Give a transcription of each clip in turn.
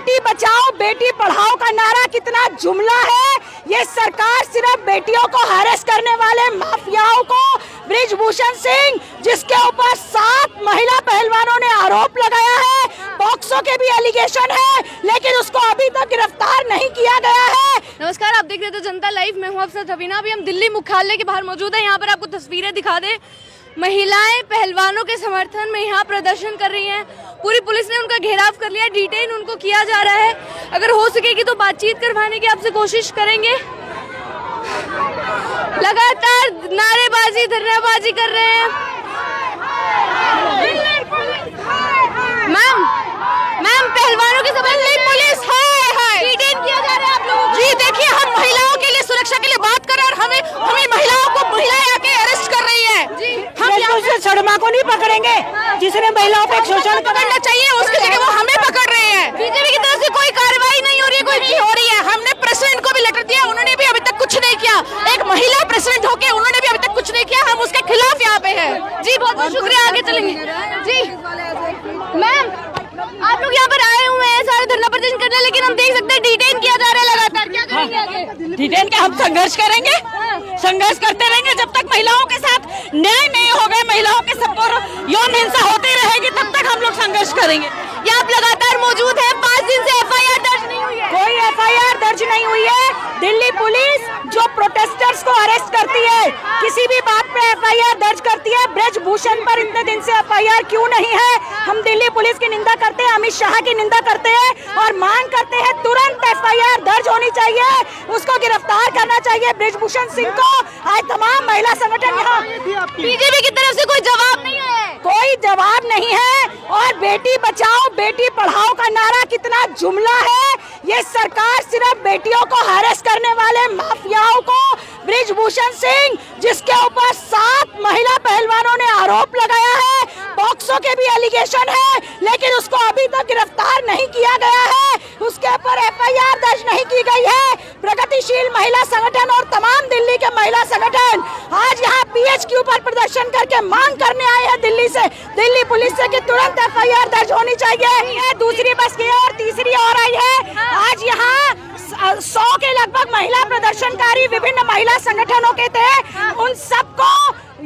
बेटी बचाओ बेटी पढ़ाओ का नारा कितना जुमला है। ये सरकार सिर्फ बेटियों को हरेस करने वाले माफियाओं को, ब्रिजभूषण सिंह जिसके ऊपर 7 महिला पहलवानों ने आरोप लगाया है, पॉक्सो के भी एलिगेशन है, लेकिन उसको अभी तक गिरफ्तार नहीं किया गया है। नमस्कार, आप देख रहे थे जनता लाइव। मैं हूं अफसर थवीना। अभी हम दिल्ली मुख्यालय के बाहर मौजूद हैं। यहाँ पर आपको तस्वीरें दिखा दे, महिलाएं पहलवानों के समर्थन में यहाँ प्रदर्शन कर रही हैं। पूरी पुलिस ने उनका घेराव कर लिया, डिटेन उनको किया जा रहा है। अगर हो सकेगी तो बातचीत करवाने की आपसे कोशिश करेंगे। लगातार नारेबाजी धरनाबाजी कर रहे हैं। मैम पहलवानों के समर्थन पुलिस डिटेन किया जा रहा है आप लोगों को। जी देखिए, हम महिलाओं के लिए सुरक्षा के लिए बात कर रहे हैं और हमें महिलाओं को महिलाएं आके अरेस्ट कर रही है। हम यहाँ शर्मा को नहीं पकड़ेंगे जिसने महिलाओं पे शोषण पकड़ना चाहिए, उसकी जगह वो हमें पकड़ रहे हैं। बीजेपी की तरफ से कोई कार्रवाई नहीं हो रही है, कोई नहीं हो रही है। हमने प्रेसिडेंट को भी लेटर दिया, उन्होंने भी अभी तक कुछ नहीं किया। एक महिला प्रेसिडेंट होके उन्होंने भी अभी तक कुछ नहीं किया। हम उसके खिलाफ यहाँ पे है। जी बहुत बहुत शुक्रिया, आगे चलेंगे। जी मैम, आप लोग यहाँ पर आए हुए हैं सारे धरना प्रदर्शन करने, लेकिन हम देख सकते हैं डिटेन किया जा रहा है लगातार। क्या करेंगे आगे? डिटेन के हम संघर्ष करेंगे, संघर्ष करते रहेंगे जब तक महिलाओं के साथ न्याय नहीं होगा, महिलाओं के सब पर यौन हिंसा होती रहेगी, तब तक हम लोग संघर्ष करेंगे। यहाँ आप लगातार मौजूद हैं। 5 दिन से FIR दर्ज नहीं हुई है। कोई FIR दर्ज नहीं हुई है। दिल्ली पुलिस जो प्रोटेस्टर्स को अरेस्ट करती है, किसी भी बात पे FIR दर्ज करती है। ब्रिजभूषण पर इतने दिन से FIR क्यों नहीं है? हम दिल्ली पुलिस की निंदा करते हैं, अमित शाह की निंदा करते हैं और मांग करते हैं तुरंत FIR दर्ज होनी चाहिए, उसको गिरफ्तार करना चाहिए ब्रिजभूषण सिंह को। आज तमाम महिला संगठन यहाँ, बीजेपी की तरफ से कोई जवाब नहीं है, कोई जवाब नहीं है। और बेटी बचाओ बेटी पढ़ाओ का नारा कितना जुमला है। ये सरकार सिर्फ बेटियों को हरेस करने वाले माफियाओं को, ब्रिजभूषण सिंह जिसके ऊपर 7 महिला पहलवानों ने आरोप लगाया है, पॉक्सो के भी एलिगेशन है, लेकिन उसको अभी तक गिरफ्तार नहीं किया गया है, उसके ऊपर FIR दर्ज नहीं की गई है। प्रगतिशील महिला संगठन और तमाम दिल्ली के महिला संगठन आज यहाँ PHQ पर प्रदर्शन करके मांग करने आए हैं दिल्ली पुलिस से कि तुरंत FIR दर्ज होनी चाहिए। दूसरी बस की और तीसरी और आई है। आज यहाँ 100 के लगभग महिला प्रदर्शनकारी विभिन्न महिला संगठनों के थे। उन सबको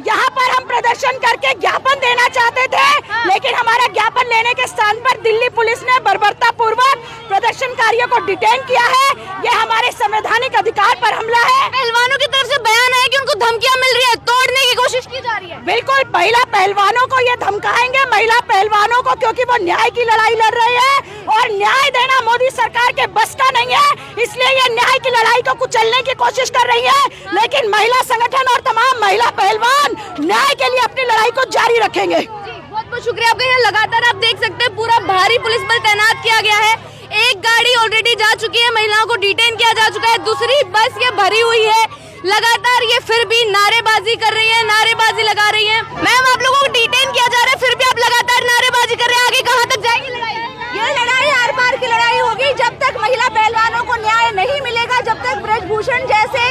यहाँ पर हम प्रदर्शन करके ज्ञापन देना चाहते थे, लेकिन हमारा ज्ञापन लेने के स्थान पर दिल्ली पुलिस ने बर्बरता पूर्वक प्रदर्शनकारियों को डिटेन किया है। ये हमारे संवैधानिक अधिकार पर हमला है। पहलवानों की तरफ से बयान है कि उनको धमकियां मिल रही है, तोड़ने की कोशिश की जा रही है। बिल्कुल, महिला पहलवानों को ये धमकाएंगे, महिला पहलवानों को, क्योंकि वो न्याय की लड़ाई लड़ रहे हैं और न्याय देना मोदी सरकार के बस का नहीं है, इसलिए ये न्याय की लड़ाई को कुचलने की कोशिश कर रही है। लेकिन महिला संगठन और तमाम महिला पहलवान न्याय के लिए अपनी लड़ाई को जारी रखेंगे। बहुत बहुत शुक्रिया आपका। यहाँ लगातार आप देख सकते हैं पूरा भारी पुलिस बल तैनात किया गया है। एक गाड़ी ऑलरेडी जा चुकी है, महिलाओं को डिटेन किया जा चुका है, दूसरी बस ये भरी हुई है। लगातार ये फिर भी नारेबाजी कर रही है, नारेबाजी लगा रही है। मैम, आप लोगों को डिटेन किया जा रहा है, फिर भी आप लगातार नारेबाजी कर रहे हैं। आगे कहाँ तक जाएगी लड़ाई? ये लड़ाई आर पार की लड़ाई होगी जब तक महिला पहलवानों को न्याय नहीं मिलेगा, जब तक ब्रिजभूषण जैसे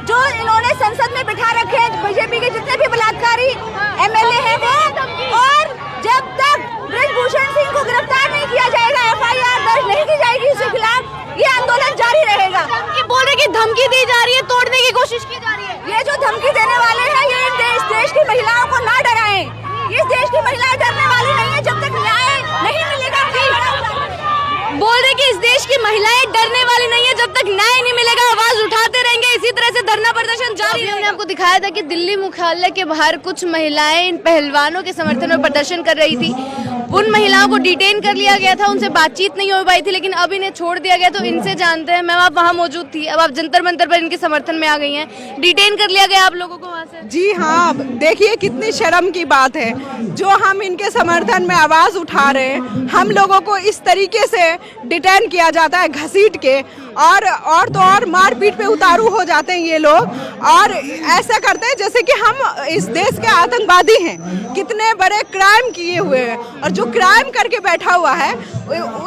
जो इन्होंने संसद में बिठा रखे हैं बीजेपी के जितने भी बलात्कारी MLA हैं वो, और जब तक ब्रिजभूषण सिंह को गिरफ्तार नहीं किया जाएगा, FIR दर्ज नहीं की जाएगी उसके खिलाफ, ये आंदोलन जारी रहेगा। बोल रहे कि धमकी दी जा रही है, तोड़ने की कोशिश की जा रही है। ये जो धमकी देने वाले हैं ये इस देश की महिलाओं को ना डराएं। इस देश की महिलाएं डरने वाली नहीं है जब तक न्याय नहीं मिलेगा। बोल रहे कि इस देश की महिलाएं डरने वाली नहीं है, जब तक न्याय नहीं मिलेगा आवाज उठाते रहेंगे। इसी तरह से धरना प्रदर्शन जारी है। हमने आपको दिखाया था कि दिल्ली मुख्यालय के बाहर कुछ महिलाएं इन पहलवानों के समर्थन में प्रदर्शन कर रही थी। उन महिलाओं को डिटेन कर लिया गया था, उनसे बातचीत नहीं हो पाई थी, लेकिन अब इन्हें छोड़ दिया गया। तो इनसे जानते हैं, मैम आप वहाँ मौजूद थी, अब आप जंतर मंतर पर इनके समर्थन में आ गई हैं, डिटेन कर लिया गया आप लोगों को वहाँ से। जी हाँ, देखिए कितनी शर्म की बात है जो हम इनके समर्थन में आवाज उठा रहे हैं, हम लोगों को इस तरीके से डिटेन किया जाता है घसीट के, और तो और मारपीट पे उतारू हो जाते हैं ये लोग, और ऐसा करते हैं जैसे कि हम इस देश के आतंकवादी हैं, कितने बड़े क्राइम किए हुए हैं, और जो क्राइम करके बैठा हुआ है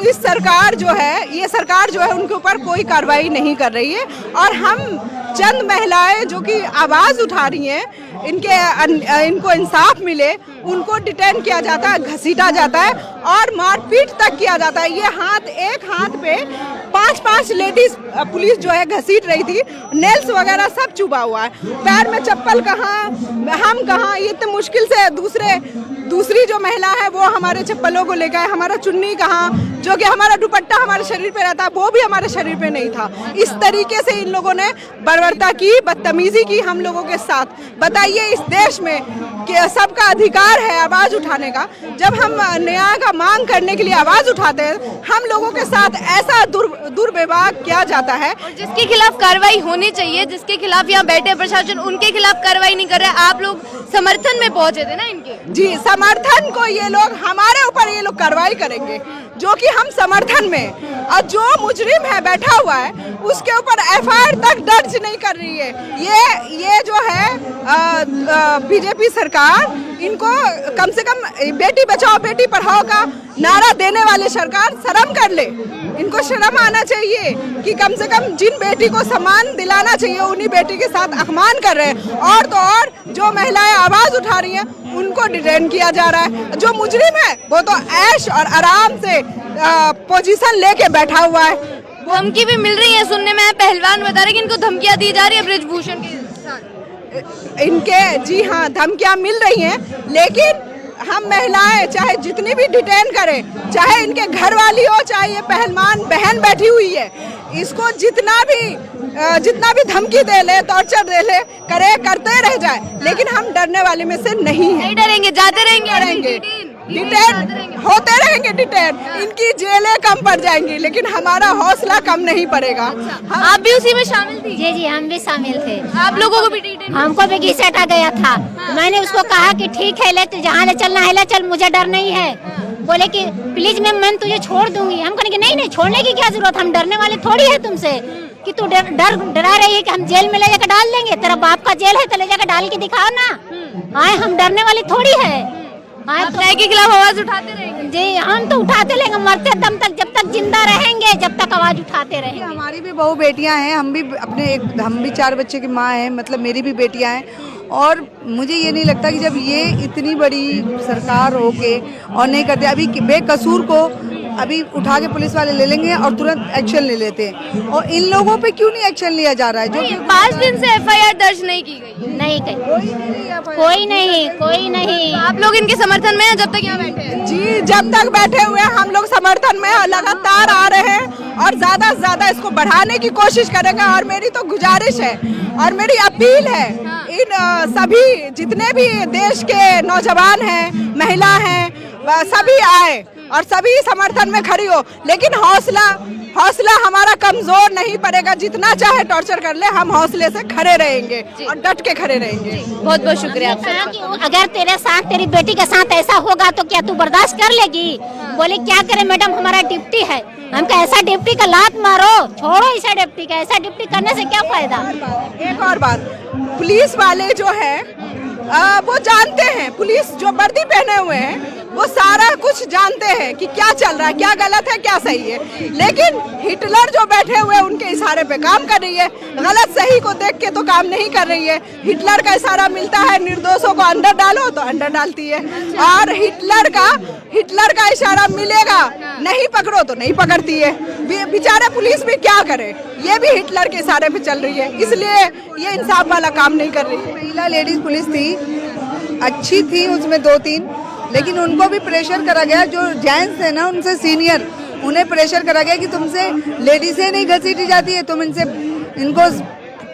इस सरकार जो है, ये सरकार जो है उनके ऊपर कोई कार्रवाई नहीं कर रही है। और हम चंद महिलाएं जो कि आवाज उठा रही हैं, इनको इंसाफ मिले, उनको डिटेन किया जाता है, घसीटा जाता है और मारपीट तक किया जाता है। ये एक हाथ पे 5-5 लेडीज पुलिस जो है घसीट रही थी, नेल्स वगैरह सब चुभा हुआ है, पैर में चप्पल कहाँ, हम कहाँ, ये इतने मुश्किल से दूसरी जो महिला है वो हमारे चप्पलों को लेकर, हमारा चुन्नी कहाँ, जो कि हमारा दुपट्टा हमारे शरीर पे रहता है वो भी हमारे शरीर पे नहीं था। इस तरीके से इन लोगों ने बर्बरता की, बदतमीजी की हम लोगों के साथ। बताइए इस देश में कि सबका अधिकार है आवाज उठाने का, जब हम न्याय का मांग करने के लिए आवाज उठाते हैं हम लोगों के साथ ऐसा दुर्व्यवहार किया जाता है। और जिसके खिलाफ कार्रवाई होनी चाहिए, जिसके खिलाफ यहाँ बैठे प्रशासन, उनके खिलाफ कार्रवाई नहीं कर रहे। आप लोग समर्थन में पहुंचे थे ना इनके? जी, समर्थन को ये लोग हमारे ऊपर ये लोग कार्रवाई करेंगे, जो कि हम समर्थन में, और जो मुजरिम है बैठा हुआ है उसके ऊपर एफआईआर तक दर्ज नहीं कर रही है। ये जो है बीजेपी सरकार, इनको कम से कम बेटी बचाओ बेटी पढ़ाओ का नारा देने वाले सरकार शर्म कर ले। इनको शर्म आना चाहिए कि कम से कम जिन बेटी को सम्मान दिलाना चाहिए उन्हीं बेटी के साथ अपमान कर रहे हैं। और तो और जो महिलाएं आवाज उठा रही हैं उनको डिटेन किया जा रहा है। जो मुजरिम है वो तो ऐश और आराम से पोजीशन लेके बैठा हुआ है। धमकी भी मिल रही है, सुनने में पहलवान बता रहे कि इनको धमकियां दी जा रही है ब्रिजभूषण के साथ। इनके जी हाँ धमकियां मिल रही हैं, लेकिन हम महिलाएं चाहे जितनी भी डिटेन करें, चाहे इनके घर वाली हो, चाहे ये पहलवान बहन बैठी हुई है, इसको जितना भी धमकी दे ले, टॉर्चर दे ले, करते रह जाए, लेकिन हम डरने वाले में से नहीं है। नहीं डरेंगे, जाते रहेंगे, डिटेन होते रहेंगे, डिटेन, इनकी जेलें कम पड़ जाएंगी लेकिन हमारा हौसला कम नहीं पड़ेगा। आप भी उसी में शामिल थी? जी हम भी शामिल थे। आप लोगों को भी डिटेन? हमको भी घिसटा गया था। मैंने उसको कहा कि ठीक है, ले तू जहाँ ले चलना है ले चल, मुझे डर नहीं है। बोले कि प्लीज मैं तुझे छोड़ दूंगी। हम कहने कि नहीं, छोड़ने की क्या जरूरत, हम डरने वाले थोड़ी है तुमसे कि तू डरा रही है कि हम जेल में ले जाकर डाल देंगे। तेरा बाप का जेल है तो ले जाकर डाल के दिखाओ ना। हाँ, हम डरने वाली थोड़ी है। आप न्याय के खिलाफ आवाज उठाते रहेंगे? जी हम तो उठाते रहेंगे, मरते दम तक, जब तक जिंदा रहेंगे जब तक आवाज उठाते रहेंगे। हमारी भी बहू बेटियां हैं, हम भी 4 बच्चे की माँ हैं, मतलब मेरी भी बेटियां हैं। और मुझे ये नहीं लगता कि जब ये इतनी बड़ी सरकार हो के और नहीं करते, अभी बेकसूर को अभी उठा के पुलिस वाले ले लेंगे और तुरंत एक्शन ले लेते हैं, और इन लोगों पे क्यों नहीं एक्शन लिया जा रहा है? जो 5 दिन से एफआईआर दर्ज नहीं की गई। नहीं कहीं, कोई नहीं। तो आप लोग इनके समर्थन में हैं जब तक यहाँ बैठे हैं? जी, जब तक बैठे हुए हैं हम लोग समर्थन में लगातार आ रहे हैं और ज्यादा से ज्यादा इसको बढ़ाने की कोशिश करेंगे। और मेरी तो गुजारिश है और मेरी अपील है, इन सभी जितने भी देश के नौजवान हैं, महिला हैं, सभी आए और सभी समर्थन में खड़ी हो, लेकिन हौसला हमारा कमजोर नहीं पड़ेगा। जितना चाहे टॉर्चर कर ले, हम हौसले से खड़े रहेंगे और डट के खड़े रहेंगे। बहुत बहुत शुक्रिया आपका। अगर तेरे साथ, तेरी बेटी के साथ ऐसा होगा तो क्या तू बर्दाश्त कर लेगी? बोले क्या करे मैडम, हमारा ड्यूटी है। हमका ऐसा ड्यूटी का लात मारो, छोड़ो ऐसा ड्यूटी का, ऐसा ड्यूटी करने से क्या फायदा? एक और बात, पुलिस वाले जो है वो जानते हैं, पुलिस जो वर्दी पहने हुए हैं वो सारा कुछ जानते हैं कि क्या चल रहा है, क्या गलत है, क्या सही है। लेकिन हिटलर जो बैठे हुए हैं उनके इशारे पे काम कर रही है, गलत सही को देख के तो काम नहीं कर रही है। हिटलर का इशारा मिलता है निर्दोषों को अंदर डालो तो अंदर डालती है, और हिटलर का इशारा मिलेगा नहीं पकड़ो तो नहीं पकड़ती है। बेचारे पुलिस भी क्या करे, ये भी हिटलर के इशारे पे चल रही है, इसलिए ये इंसाफ वाला काम नहीं कर रही है। महिला लेडीज पुलिस थी, अच्छी थी, उसमें 2-3, लेकिन उनको भी प्रेशर करा गया। जो जेंट्स है ना उनसे सीनियर, उन्हें प्रेशर करा गया कि तुमसे लेडीजें नहीं घसीटी जाती है, तुम इनको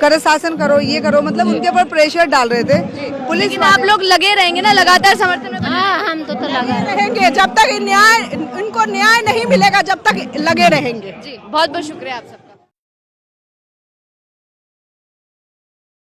करे शासन करो, ये करो, मतलब उनके ऊपर प्रेशर डाल रहे थे पुलिस। लेकिन आप लोग लगे रहेंगे ना लगातार समर्थन में? हाँ, हम तो लगे रहेंगे जब तक इनको न्याय नहीं मिलेगा, जब तक लगे रहेंगे। जी बहुत बहुत शुक्रिया आप सबका।